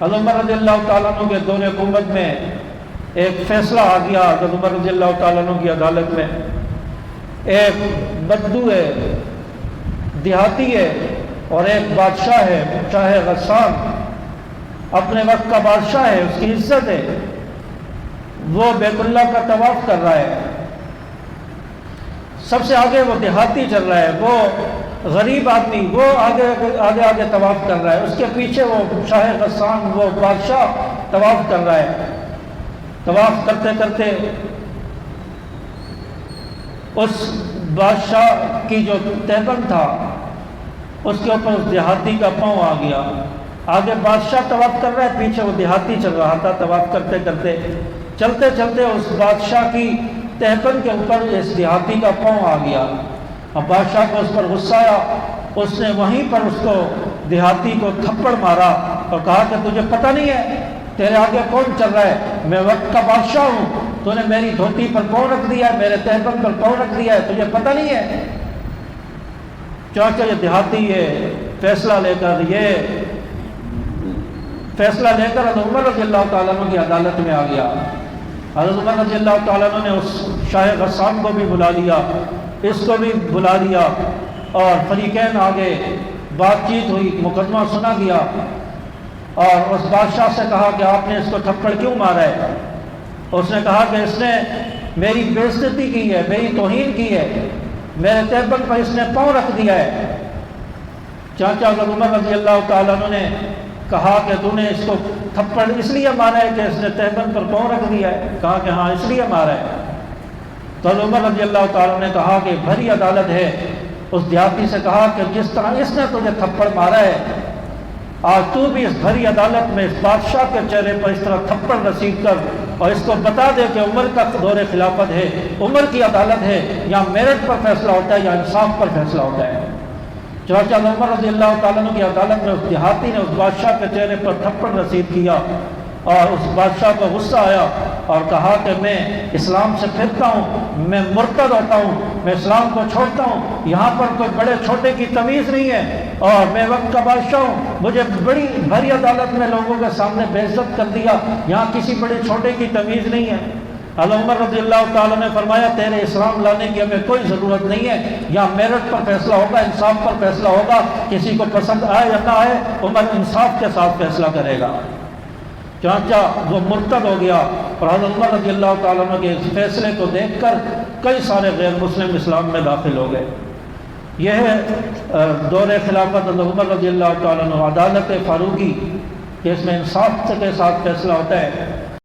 حضرت عمر رضی اللہ تعالیٰ عنہ کے دور حکومت میں ایک فیصلہ آ گیا حضرت عمر رضی اللہ تعالیٰ عنہ کی عدالت میں. ایک بدو ہے، دیہاتی ہے، اور ایک بادشاہ ہے، شاہ غسان، اپنے وقت کا بادشاہ ہے، اس کی عزت ہے. وہ بیت اللہ کا طواف کر رہا ہے، سب سے آگے وہ دیہاتی چل رہا ہے، وہ غریب آدمی، وہ آگے طواف کر رہا ہے. اس کے پیچھے وہ شاہ غسان، وہ بادشاہ طواف کر رہا ہے. طواف کرتے کرتے اس بادشاہ کی جو تہبند تھا اس کے اوپر اس دیہاتی کا پاؤں آ گیا. آگے بادشاہ طواف کر رہا ہے، پیچھے وہ دیہاتی چل رہا تھا. طواف کرتے کرتے چلتے چلتے اس بادشاہ کی تہبند کے اوپر اس دیہاتی کا پاؤں آ گیا. اب بادشاہ کو اس پر غصہ آیا، اس نے وہیں پر اس کو دیہاتی کو تھپڑ مارا اور کہا کہ تجھے پتہ نہیں ہے تیرے آگے کون چل رہا ہے؟ میں وقت کا بادشاہ ہوں، تو نے میری دھوتی پر پاؤں رکھ دیا ہے، میرے تہبند پر پاؤں رکھ دیا ہے، تجھے پتہ نہیں ہے؟ چاچا یہ دیہاتی یہ فیصلہ لے کر حضرت عمر رضی اللہ تعالیٰ عنہ کی عدالت میں آ گیا. حضرت عمر رضی اللہ تعالیٰ عنہ نے اس شاہ غسان کو بھی بلا لیا، اس کو بھی بلا لیا، اور فریقین آگے بات چیت ہوئی، مقدمہ سنا گیا. اور اس بادشاہ سے کہا کہ آپ نے اس کو تھپڑ کیوں مارا ہے؟ اس نے کہا کہ اس نے میری بے عزتی کی ہے، میری توہین کی ہے، میرے تہبند پر اس نے پاؤں رکھ دیا ہے. چاچا حضرت عمر رضی اللہ تعالیٰ عنہ نے کہا کہ تو نے اس کو تھپڑ اس لیے مارا ہے کہ اس نے تہبند پر پاؤں رکھ دیا ہے؟ کہا کہ ہاں اس لیے مارا ہے. تو حضرت عمر رضی اللہ تعالیٰ نے کہا کہ بھری عدالت ہے. اس دیہاتی سے کہا کہ جس طرح اس نے تجھے تھپڑ مارا ہے، آج تو بھی اس بھری عدالت میں اس بادشاہ کے چہرے پر اس طرح تھپڑ رسید کر اور اس کو بتا دے کہ عمر کا دور خلافت ہے، عمر کی عدالت ہے، یا میرٹ پر فیصلہ ہوتا ہے یا انصاف پر فیصلہ ہوتا ہے. چنانچہ عمر رضی اللہ تعالیٰ عنہ کی عدالت میں اس دیہاتی نے اس بادشاہ کے چہرے پر تھپڑ رسید کیا، اور اس بادشاہ کو غصہ آیا اور کہا کہ میں اسلام سے پھرتا ہوں، میں مرتد ہوتا ہوں، میں اسلام کو چھوڑتا ہوں. یہاں پر کوئی بڑے چھوٹے کی تمیز نہیں ہے، اور میں وقت کا بادشاہ ہوں، مجھے بڑی بھری عدالت میں لوگوں کے سامنے بے عزت کر دیا، یہاں کسی بڑے چھوٹے کی تمیز نہیں ہے. حضرت عمر رضی اللہ تعالیٰ نے فرمایا تیرے اسلام لانے کی ہمیں کوئی ضرورت نہیں ہے، یا میرٹ پر فیصلہ ہوگا، انصاف پر فیصلہ ہوگا، کسی کو پسند آئے یا نہ آئے عمر انصاف کے ساتھ فیصلہ کرے گا. چنانچہ وہ مرتد ہو گیا، اور حضرت عمر رضی اللہ تعالیٰ عنہ کے اس فیصلے کو دیکھ کر کئی سارے غیر مسلم اسلام میں داخل ہو گئے. یہ ہے دور خلافت حضرت عمر رضی اللہ تعالیٰ عنہ، عدالت فاروقی، کہ اس میں انصاف کے ساتھ فیصلہ ہوتا ہے.